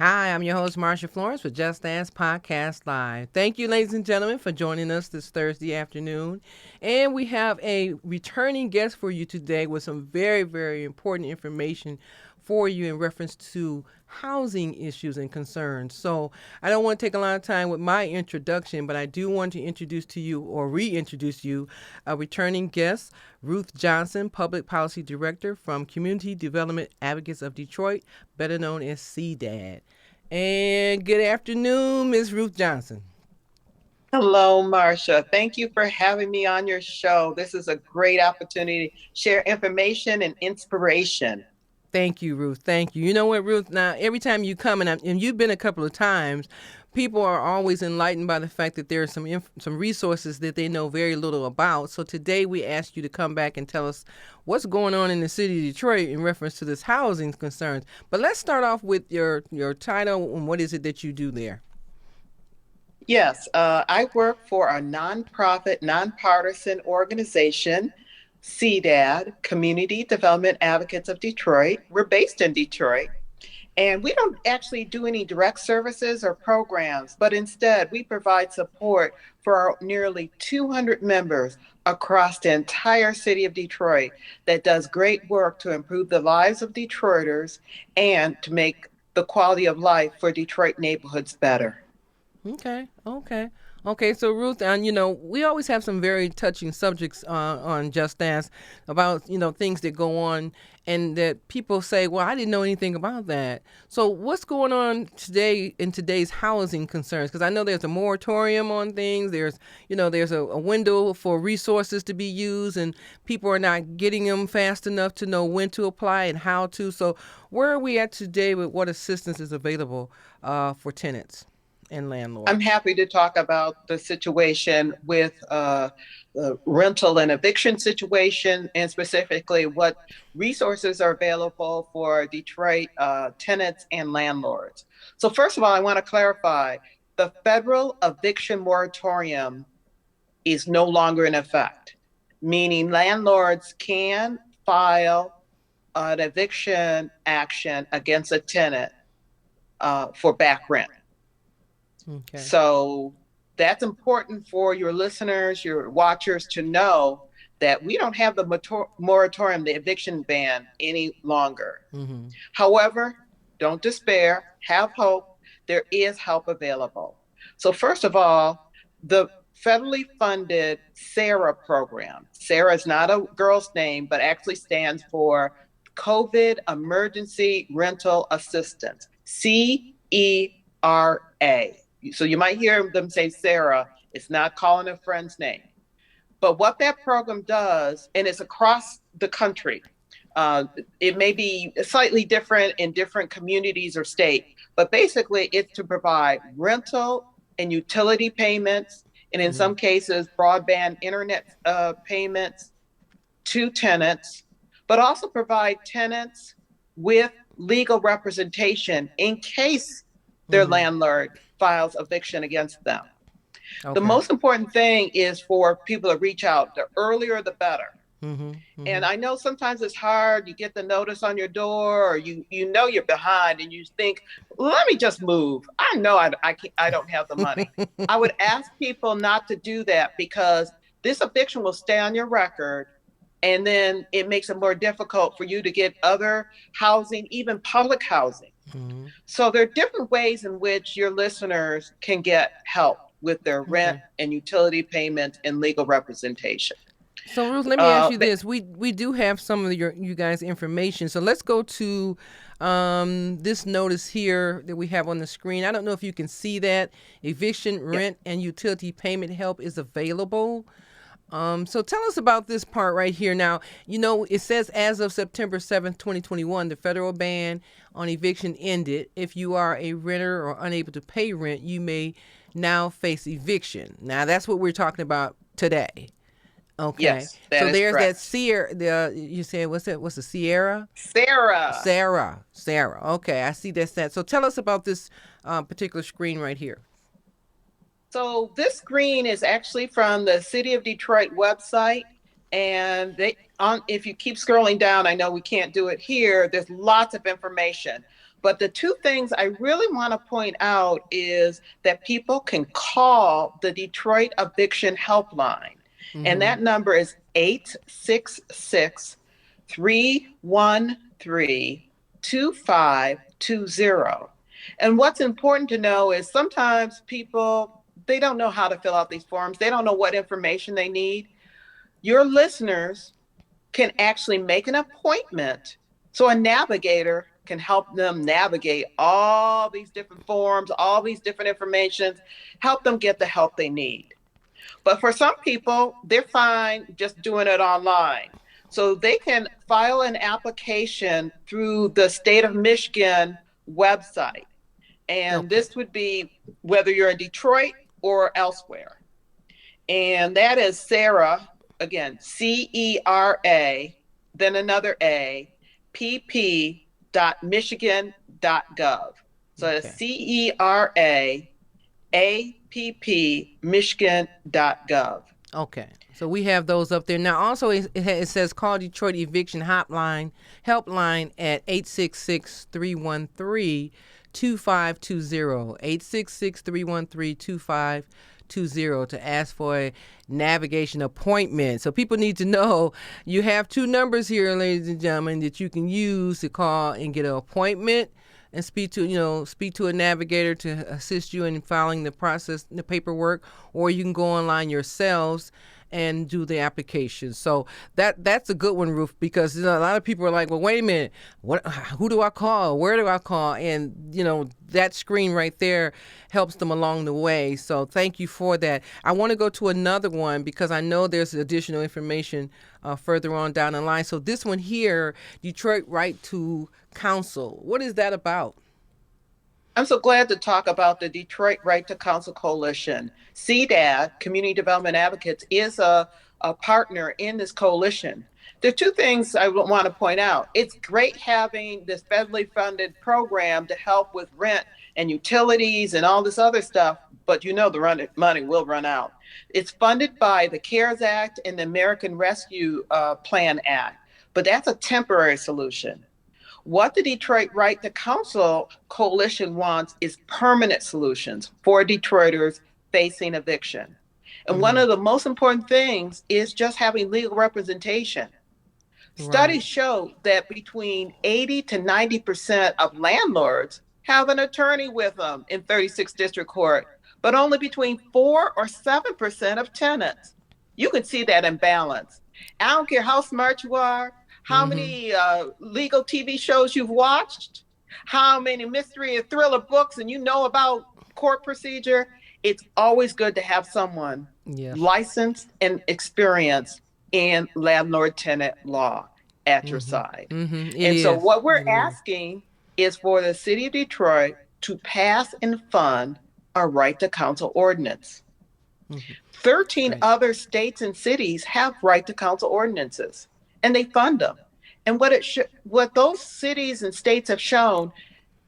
Hi, I'm your host, Marsha Florence, with Just Dance Podcast Live. Thank you, ladies and gentlemen, for joining us this Thursday afternoon. And we have a returning guest for you today with some very, very important information for you in reference to housing issues and concerns. So I don't want to take a lot of time with my introduction, but I do want to introduce to you or reintroduce you a returning guest, Ruth Johnson, Public Policy Director from Community Development Advocates of Detroit, better known as CDAD. And good afternoon, Ms. Ruth Johnson. Hello, Marsha. Thank you for having me on your show. This is a great opportunity to share information and inspiration. Thank you, Ruth. Thank you. You know what, Ruth? Now, every time you come, and you've been a couple of times, people are always enlightened by the fact that there are some resources that they know very little about. So today we ask you to come back and tell us what's going on in the city of Detroit in reference to this housing concerns. But let's start off with your title and what is it that you do there? Yes, I work for a nonprofit, nonpartisan organization, CDAD, Community Development Advocates of Detroit. We're based in Detroit, and we don't actually do any direct services or programs, but instead we provide support for our nearly 200 members across the entire city of Detroit that does great work to improve the lives of Detroiters and to make the quality of life for Detroit neighborhoods better. Okay. So Ruth, and we always have some very touching subjects on Just Dance about things that go on, and that people say, "Well, I didn't know anything about that." So what's going on today in today's housing concerns? Because I know there's a moratorium on things. There's a window for resources to be used, and people are not getting them fast enough to know when to apply and how to. So where are we at today with what assistance is available for tenants and landlords? I'm happy to talk about the situation with the rental and eviction situation, and specifically what resources are available for Detroit tenants and landlords. So first of all, I want to clarify, the federal eviction moratorium is no longer in effect, meaning landlords can file an eviction action against a tenant for back rent. Okay. So that's important for your listeners, your watchers, to know that we don't have the moratorium, the eviction ban, any longer. Mm-hmm. However, don't despair, have hope. There is help available. So first of all, the federally funded CERA program. CERA is not a girl's name, but actually stands for COVID Emergency Rental Assistance, CERA. So you might hear them say CERA. It's not calling a friend's name. But what that program does, and it's across the country, it may be slightly different in different communities or states, but basically it's to provide rental and utility payments, and in some cases, broadband internet payments to tenants, but also provide tenants with legal representation in case their landlord files eviction against them. Okay. The most important thing is for people to reach out. The earlier, the better. And I know sometimes it's hard. You get the notice on your door, or you know you're behind, and you think, let me just move. I know I don't have the money. I would ask people not to do that, because this eviction will stay on your record, and then it makes it more difficult for you to get other housing, even public housing. So there are different ways in which your listeners can get help. with their rent Okay. and utility payments and legal representation. So Ruth, let me ask Uh, you this: we do have some of you guys' information. So let's go to this notice here that we have on the screen. I don't know if you can see that eviction, yeah, rent, and utility payment help is available. So tell us about this part right here. Now, it says as of September 7th, 2021, the federal ban on eviction ended. If you are a renter or unable to pay rent, you may now face eviction. Now, that's what we're talking about today. Okay. yes, that So is there's that correct. CERA, you said, what's that? What's the CERA? CERA. Sarah. Okay, I see that's that. So tell us about this particular screen right here. So this screen is actually from the City of Detroit website. And if you keep scrolling down, I know we can't do it here. There's lots of information. But the two things I really want to point out is that people can call the Detroit Eviction Helpline. And Mm-hmm. that number is 866-313-2520. And what's important to know is sometimes people, they don't know how to fill out these forms. They don't know what information they need. Your listeners can actually make an appointment so a navigator can help them navigate all these different forms, all these different informations, help them get the help they need. But for some people, they're fine just doing it online. So they can file an application through the state of Michigan website. And Okay. this would be whether you're in Detroit or elsewhere. And that is CERA, again, CERA, then another A, pp.michigan.gov. So it's Okay. CERA, Michigan.gov. Okay. So we have those up there. Now, also, it says call Detroit Eviction Hotline, helpline at 866-313-2520. 866-313-2520 to ask for a navigation appointment. So people need to know you have two numbers here, ladies and gentlemen, that you can use to call and get an appointment and speak to a navigator to assist you in filing the paperwork, or you can go online yourselves and do the application. So that's a good one, Ruth, because a lot of people are like, well, wait a minute, who do I call? Where do I call? And that screen right there helps them along the way. So thank you for that. I want to go to another one because I know there's additional information further on down the line. So this one here, Detroit Right to Counsel. What is that about? I'm so glad to talk about the Detroit Right to Counsel Coalition. CDAD, Community Development Advocates, is a partner in this coalition. There are two things I want to point out. It's great having this federally funded program to help with rent and utilities and all this other stuff, but the money will run out. It's funded by the CARES Act and the American Rescue Plan Act, but that's a temporary solution. What the Detroit Right to Counsel Coalition wants is permanent solutions for Detroiters facing eviction. And one Mm-hmm. of the most important things is just having legal representation. Right. Studies show that between 80 to 90% of landlords have an attorney with them in 36 District Court, but only between 4 or 7% of tenants. You can see that imbalance. I don't care how smart you are, how Mm-hmm. many legal TV shows you've watched, how many mystery and thriller books, and about court procedure. It's always good to have someone Yes. licensed and experienced in landlord tenant law at your Mm-hmm. side. Mm-hmm. It And so, is. what we're It is. asking is for the city of Detroit to pass and fund a right to counsel ordinance. Mm-hmm. That's 13 great. other states and cities have right to counsel ordinances, and they fund them. And what those cities and states have shown,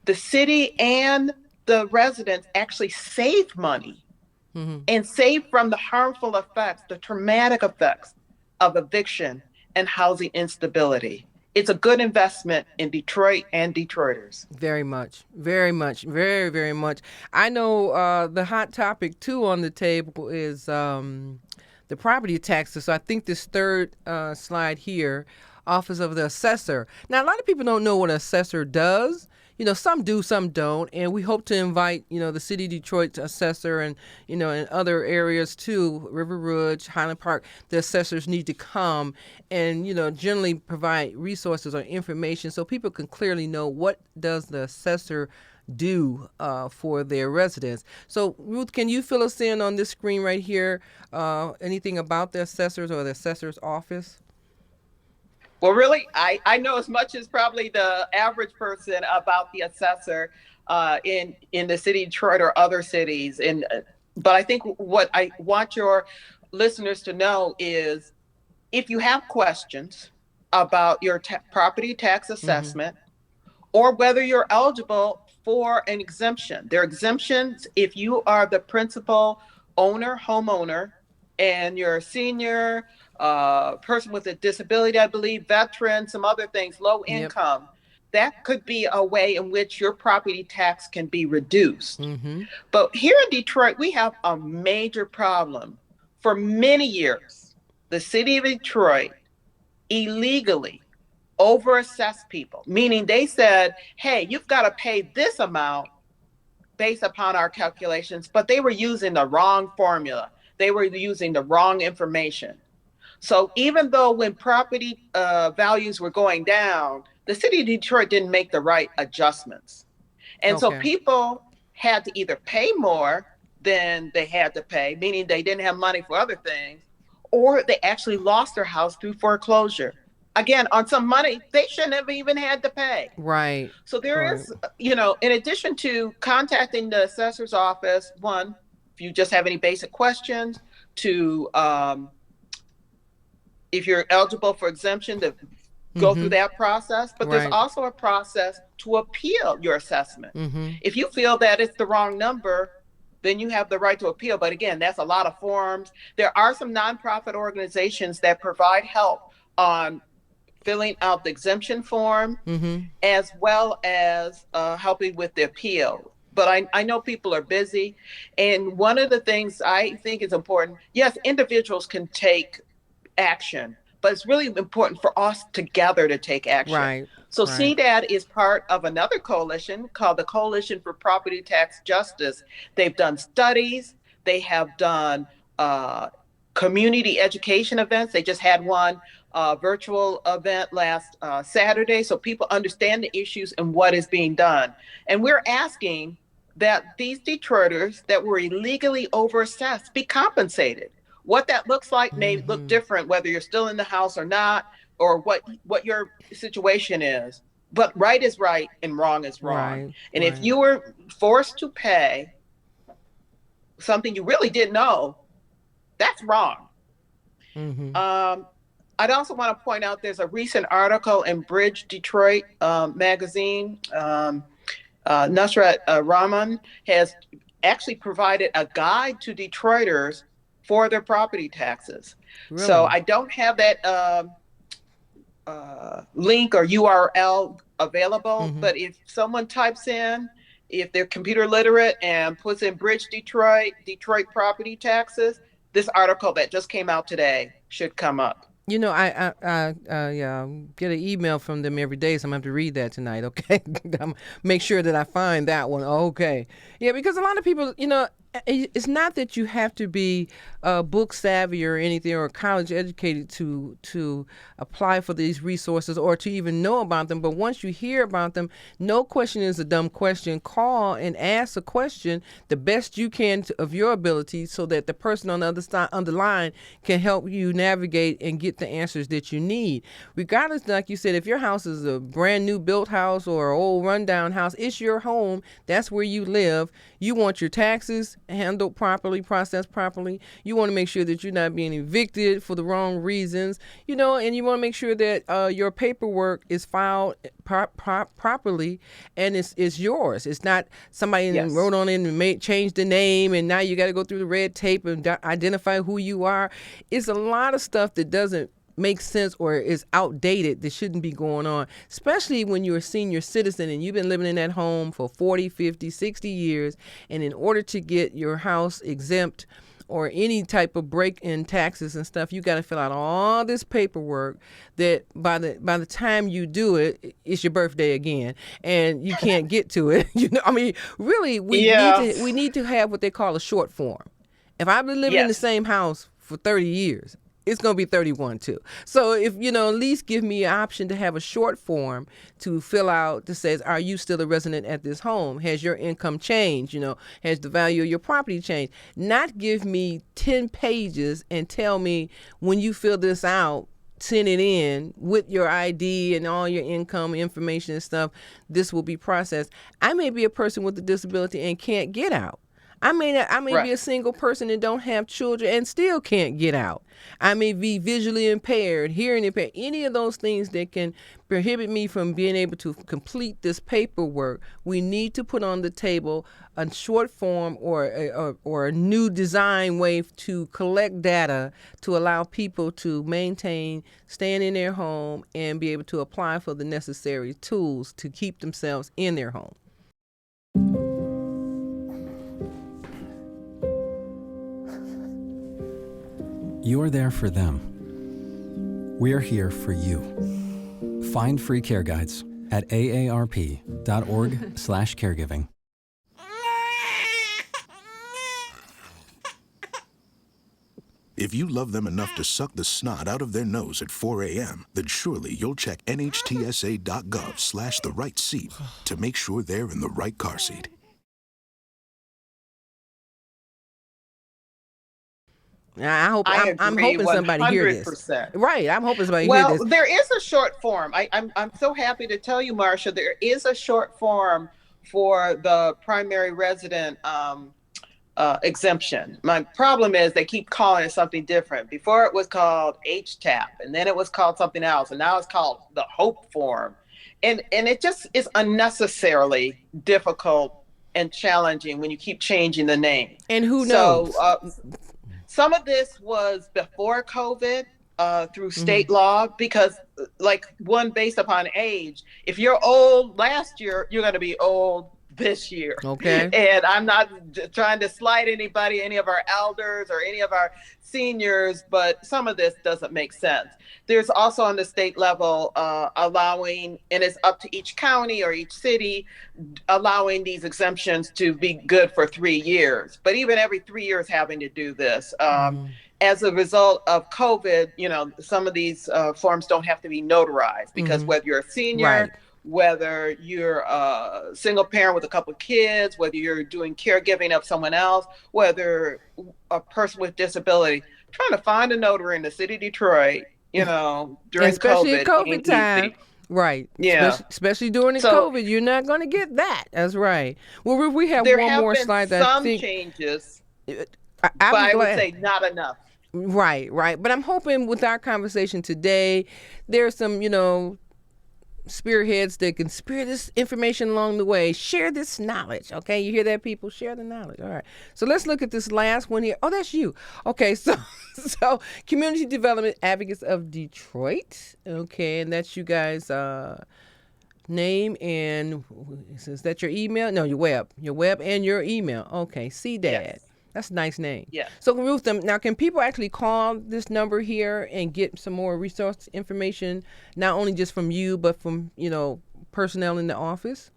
the city and the residents actually save money Mm-hmm. and save from the harmful effects, the traumatic effects of eviction and housing instability. It's a good investment in Detroit and Detroiters. Very much, very much, very, very much. I know the hot topic too on the table is the property taxes. So I think this third slide here, Office of the Assessor. Now, a lot of people don't know what an assessor does. some do, some don't, and we hope to invite the city of Detroit assessor and in other areas too, River Rouge, Highland Park. The assessors need to come and generally provide resources or information so people can clearly know what does the assessor do for their residents. So, Ruth, can you fill us in on this screen right here? Anything about the assessors or the assessor's office? Well, really, I know as much as probably the average person about the assessor in the city of Detroit or other cities. But I think what I want your listeners to know is if you have questions about your property tax assessment or whether you're eligible for an exemption. There are exemptions if you are the principal owner, homeowner, and you're a senior, person with a disability, I believe, veteran, some other things, low income. That could be a way in which your property tax can be reduced. But here in Detroit, we have a major problem. For many years, the city of Detroit illegally overassessed people, meaning they said, hey, you've got to pay this amount based upon our calculations, but they were using the wrong formula. They were using the wrong information. So even though when property values were going down, the city of Detroit didn't make the right adjustments. And so people had to either pay more than they had to pay, meaning they didn't have money for other things, or they actually lost their house through foreclosure. Again, on some money they shouldn't have even had to pay. Right. So there is, in addition to contacting the assessor's office, one, if you just have any basic questions, to if you're eligible for exemption, to go through that process. But there's also a process to appeal your assessment. If you feel that it's the wrong number, then you have the right to appeal. But again, that's a lot of forms. There are some nonprofit organizations that provide help on filling out the exemption form, as well as helping with the appeal. But I know people are busy. And one of the things I think is important, yes, individuals can take action, but it's really important for us together to take action. Right. So CDAD is part of another coalition called the Coalition for Property Tax Justice. They've done studies. They have done community education events. They just had one virtual event last Saturday, so people understand the issues and what is being done. And we're asking that these Detroiters that were illegally overassessed be compensated. What that looks like may look different, whether you're still in the house or not, or what your situation is. But right is right and wrong is wrong. And if you were forced to pay something you really didn't know, that's wrong. I'd also want to point out there's a recent article in Bridge Detroit magazine. Nusrat Rahman has actually provided a guide to Detroiters for their property taxes. Really? So I don't have that link or URL available, but if someone types in, if they're computer literate and puts in Bridge Detroit property taxes, this article that just came out today should come up. I get an email from them every day, so I'm going to have to read that tonight, okay? Make sure that I find that one. Okay. Yeah, because a lot of people, it's not that you have to be book savvy or anything or college educated to apply for these resources or to even know about them. But once you hear about them, no question is a dumb question. Call and ask a question the best you can of your ability so that the person on the other side, on the line, can help you navigate and get the answers that you need. Regardless, like you said, if your house is a brand new built house or an old rundown house, it's your home. That's where you live. You want your taxes handled properly, processed properly. You want to make sure that you're not being evicted for the wrong reasons, and you want to make sure that your paperwork is filed properly and it's yours. It's not somebody wrote on it and changed the name and now you got to go through the red tape and identify who you are. It's a lot of stuff that doesn't make sense or is outdated that shouldn't be going on, especially when you're a senior citizen and you've been living in that home for 40, 50, 60 years. And in order to get your house exempt or any type of break in taxes and stuff, you got to fill out all this paperwork that by the time you do it, it's your birthday again, and you can't get to it. I mean, really, Yes. we need to have what they call a short form. If I've been living in the Yes. same house for 30 years, it's going to be 31 too. So if, at least give me an option to have a short form to fill out that says, are you still a resident at this home? Has your income changed? Has the value of your property changed? Not give me 10 pages and tell me when you fill this out, send it in with your ID and all your income information and stuff, this will be processed. I may be a person with a disability and can't get out. I may Right. be a single person and don't have children and still can't get out. I may be visually impaired, hearing impaired, any of those things that can prohibit me from being able to complete this paperwork. We need to put on the table a short form or a new design way to collect data to allow people to maintain, staying in their home, and be able to apply for the necessary tools to keep themselves in their home. You're there for them. We're here for you. Find free care guides at aarp.org/caregiving. If you love them enough to suck the snot out of their nose at 4 a.m., then surely you'll check nhtsa.gov/the right seat to make sure they're in the right car seat. I'm agree hoping somebody hear this. 100%. Right. I'm hoping somebody hear Well, this. there is a short form. I'm so happy to tell you, Marcia, there is a short form for the primary resident exemption. My problem is they keep calling it something different. Before it was called HTAP, and then it was called something else, and now it's called the HOPE form. And it just is unnecessarily difficult and challenging when you keep changing the name. And who knows? So some of this was before COVID through state law, because like one based upon age, if you're old last year, you're going to be old this year. Okay. And I'm not trying to slight anybody, any of our elders or any of our seniors, but some of this doesn't make sense. There's also on the state level allowing, and it's up to each county or each city, allowing these exemptions to be good for 3 years. But even every 3 years having to do this. As a result of COVID, some of these forms don't have to be notarized because whether you're a senior, Right. whether you're a single parent with a couple of kids, whether you're doing caregiving of someone else, whether a person with disability, trying to find a notary in the city of Detroit, during especially in COVID ain't time. easy. Right. Yeah. Especially during the So- COVID, you're not going to get that. That's right. Well, we have There one have more been slide. some I think changes, I'm but I would glad. say not enough. Right. But I'm hoping with our conversation today, there's some, spearheads that can spear this information along the way. Share this knowledge. Okay. You hear that, people? Share the knowledge. All right. So let's look at this last one here. Oh, that's you. Okay. So Community Development Advocates of Detroit. Okay. And that's you guys, name and is that your email? No, your web and your email. Okay. CDAD. Yes. That's a nice name. Yeah. So Ruth, now can people actually call this number here and get some more resource information, not only just from you, but from, personnel in the office?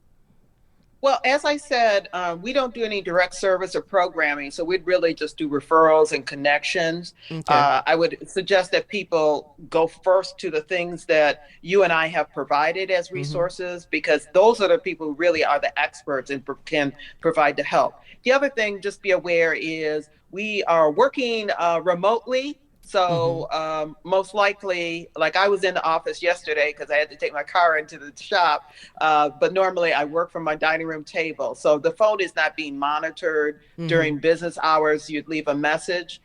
Well, as I said, we don't do any direct service or programming, so we'd really just do referrals and connections. Okay. I would suggest that people go first to the things that you and I have provided as resources, because those are the people who really are the experts and can provide the help. The other thing, just be aware, is we are working remotely. So most likely, like I was in the office yesterday because I had to take my car into the shop, but normally I work from my dining room table. So the phone is not being monitored during business hours. You'd leave a message.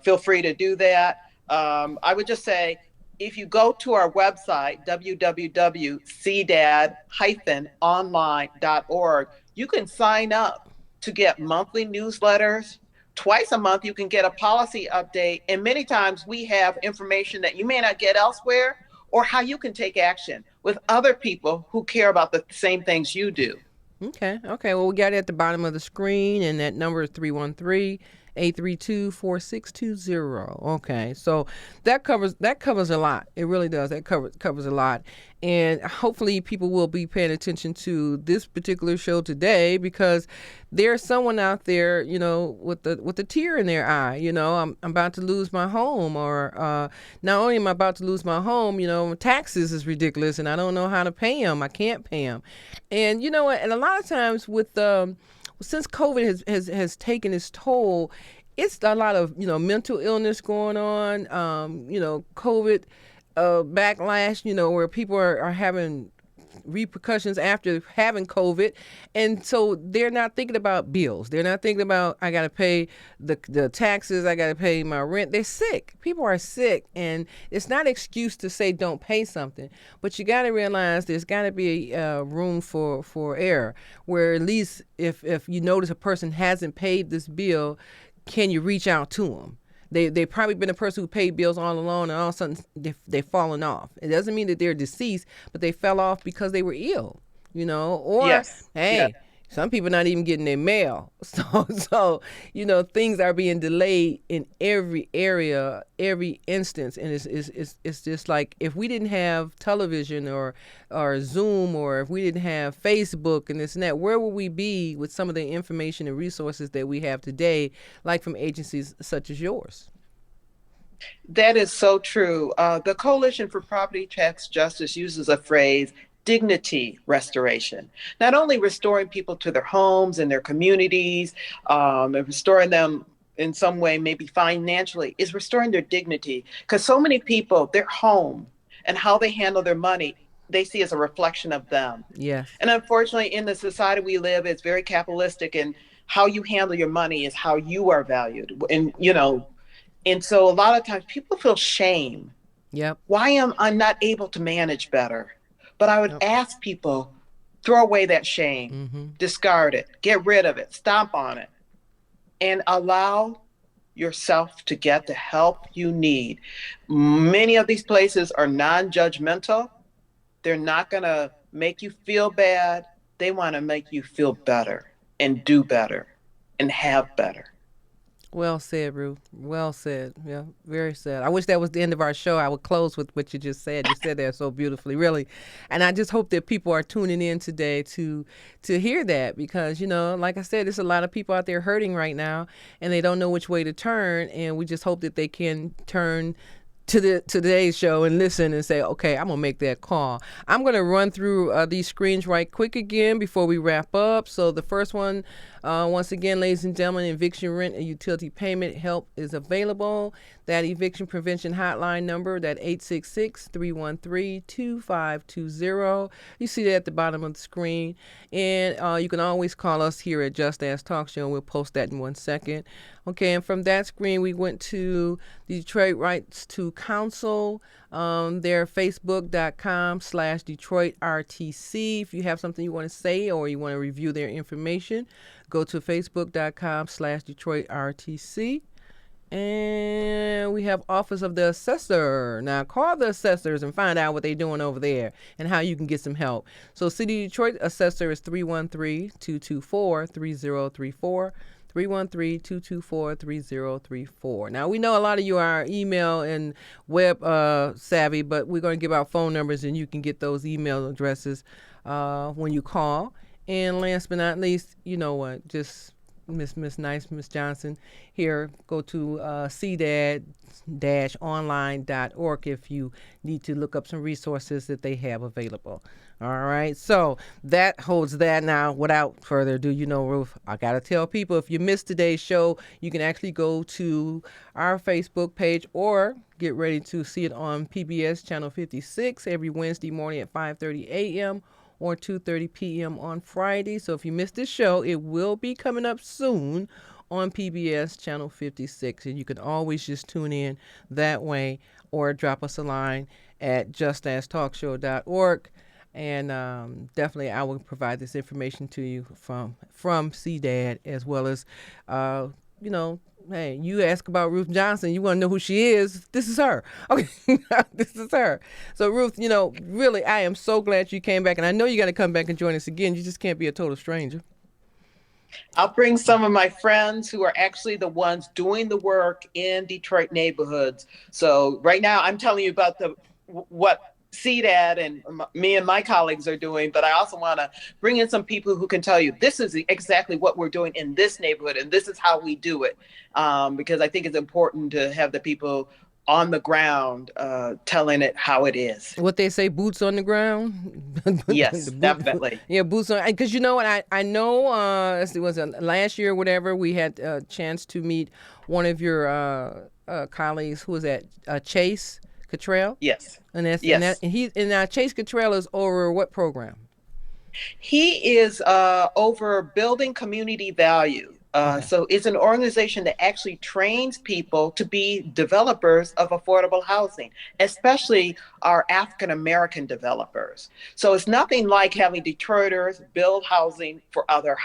Feel free to do that. I would just say, if you go to our website, www.cdad-online.org, you can sign up to get monthly newsletters. Twice a month, you can get a policy update. And many times we have information that you may not get elsewhere, or how you can take action with other people who care about the same things you do. Okay. Well, we got it at the bottom of the screen, and that number is 313 832-4620. Okay, so that covers a lot. It really does. That covers a lot, and hopefully people will be paying attention to this particular show today, because there's someone out there, with the tear in their eye. I'm about to lose my home, or not only am I about to lose my home, taxes is ridiculous, and I don't know how to pay them. I can't pay them, and and a lot of times with since COVID has taken its toll, it's a lot of mental illness going on. COVID backlash. Where people are having repercussions after having COVID, and so they're not thinking about bills. They're not thinking about, I got to pay the taxes, I got to pay my rent. They're sick. People are sick, and it's not an excuse to say don't pay something, but you got to realize there's got to be room for error, where at least if you notice a person hasn't paid this bill, can you reach out to them? They've probably been a person who paid bills all along, and all of a sudden they've fallen off. It doesn't mean that they're deceased, but they fell off because they were ill, or Yes. hey, Yeah. some people not even getting their mail. So things are being delayed in every area, every instance, and it's just like, if we didn't have television or Zoom, or if we didn't have Facebook and this and that, where would we be with some of the information and resources that we have today, like from agencies such as yours? That is so true. The Coalition for Property Tax Justice uses a phrase, dignity restoration, not only restoring people to their homes and their communities, and restoring them in some way, maybe financially, is restoring their dignity. Because so many people, their home and how they handle their money, they see as a reflection of them. Yes. And unfortunately, in the society we live, it's very capitalistic, and how you handle your money is how you are valued. And so a lot of times people feel shame. Yep. Why am I not able to manage better? But I would ask people, throw away that shame, discard it, get rid of it, stomp on it, and allow yourself to get the help you need. Many of these places are non-judgmental. They're not going to make you feel bad. They want to make you feel better and do better and have better. Well said, Ruth. Well said. Yeah, very sad. I wish that was the end of our show. I would close with what you just said. You said that so beautifully, really. And I just hope that people are tuning in today to hear that, because, like I said, there's a lot of people out there hurting right now, and they don't know which way to turn. And we just hope that they can turn to today's show and listen and say, okay, I'm going to make that call. I'm going to run through these screens right quick again before we wrap up. So the first one, once again, ladies and gentlemen, eviction, rent, and utility payment help is available. That eviction prevention hotline number, that 866-313-2520. You see that at the bottom of the screen. And you can always call us here at Just Ask Talk Show, and we'll post that in 1 second. Okay, and from that screen, we went to the Detroit Rights to Counsel. They're facebook.com/DetroitRTC. If you have something you want to say or you want to review their information, go to facebook.com/DetroitRTC. And we have Office of the Assessor. Now, call the assessors and find out what they're doing over there and how you can get some help. So, City of Detroit Assessor is 313-224-3034. 313-224-3034. Now, we know a lot of you are email and web savvy, but we're going to give out phone numbers, and you can get those email addresses when you call. And last but not least, you know what, just Miss Johnson here, go to CDAD-online.org if you need to look up some resources that they have available. All right, so that holds that. Now, without further ado, Ruth, I got to tell people, if you missed today's show, you can actually go to our Facebook page or get ready to see it on PBS Channel 56 every Wednesday morning at 5:30 a.m. or 2:30 p.m. on Friday. So if you missed this show, it will be coming up soon on PBS Channel 56. And you can always just tune in that way or drop us a line at justasktalkshow.org. And definitely I will provide this information to you from CDAD, as well as, hey, you ask about Ruth Johnson, you want to know who she is, this is her. Okay, this is her. So, Ruth, really, I am so glad you came back. And I know you got to come back and join us again. You just can't be a total stranger. I'll bring some of my friends who are actually the ones doing the work in Detroit neighborhoods. So right now I'm telling you about what CDAD and me and my colleagues are doing, but I also want to bring in some people who can tell you this is exactly what we're doing in this neighborhood and this is how we do it. Because I think it's important to have the people on the ground telling it how it is. What they say, boots on the ground. Yes, definitely. Yeah, boots on. Because you know what, I know. It was last year, or whatever. We had a chance to meet one of your colleagues. Who was that? Chase Cottrell. Yes. And that's yes. and Chase Cottrell is over what program? He is over building community value. Okay. So it's an organization that actually trains people to be developers of affordable housing, especially our African American developers. So it's nothing like having Detroiters build housing for other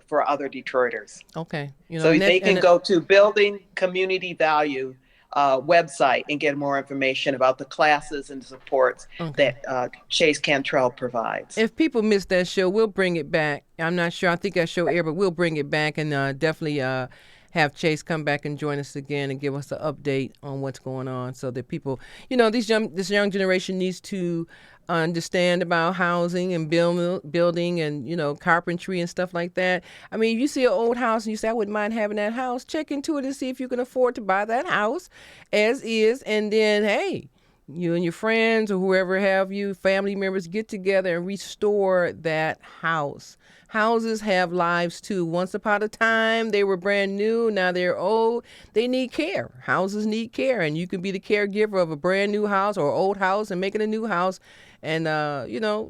Detroiters. Okay. So they can go to Building Community Value website and get more information about the classes and supports that Chase Cantrell provides. If people missed that show, we'll bring it back. I'm not sure. I think that show aired, but we'll bring it back and definitely have Chase come back and join us again and give us an update on what's going on, so that people, this young generation needs to understand about housing and building and carpentry and stuff like that. I mean, if you see an old house and you say, I wouldn't mind having that house, check into it and see if you can afford to buy that house as is, and then hey, you and your friends or whoever have you, family members, get together and restore that house. Houses have lives too. Once upon a time, they were brand new. Now they're old. They need care. Houses need care. And you can be the caregiver of a brand new house or old house and make it a new house and,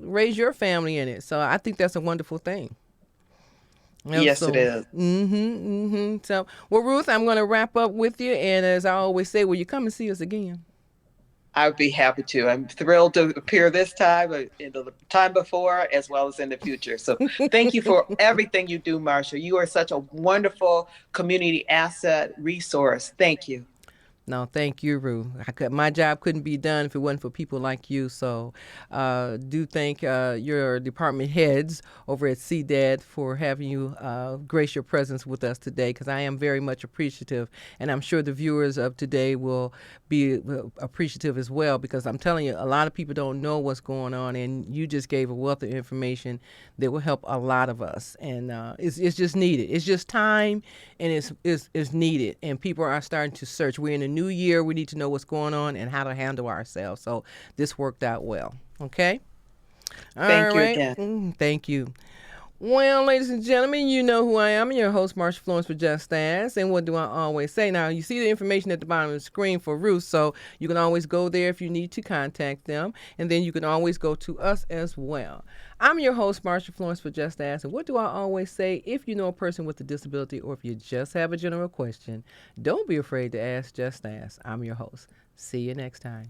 raise your family in it. So I think that's a wonderful thing. Yes, it is. So, well, Ruth, I'm going to wrap up with you. And as I always say, will you come and see us again? I would be happy to. I'm thrilled to appear this time, in the time before, as well as in the future. So thank you for everything you do, Marsha. You are such a wonderful community asset resource. Thank you. No, thank you, Ruth. My job couldn't be done if it wasn't for people like you. So do thank your department heads over at CDAD for having you grace your presence with us today, because I am very much appreciative. And I'm sure the viewers of today will be appreciative as well, because I'm telling you, a lot of people don't know what's going on. And you just gave a wealth of information that will help a lot of us. And it's just needed. It's just time, and it's needed. And people are starting to search. We're in a new year. We need to know what's going on and how to handle ourselves. So this worked out well. Okay? Thank you again. Thank you. Well, ladies and gentlemen, you know who I am. I'm your host, Marsha Florence, for Just Ask. And what do I always say? Now, you see the information at the bottom of the screen for Ruth, so you can always go there if you need to contact them. And then you can always go to us as well. I'm your host, Marsha Florence, for Just Ask. And what do I always say? If you know a person with a disability, or if you just have a general question, don't be afraid to ask. Just Ask. I'm your host. See you next time.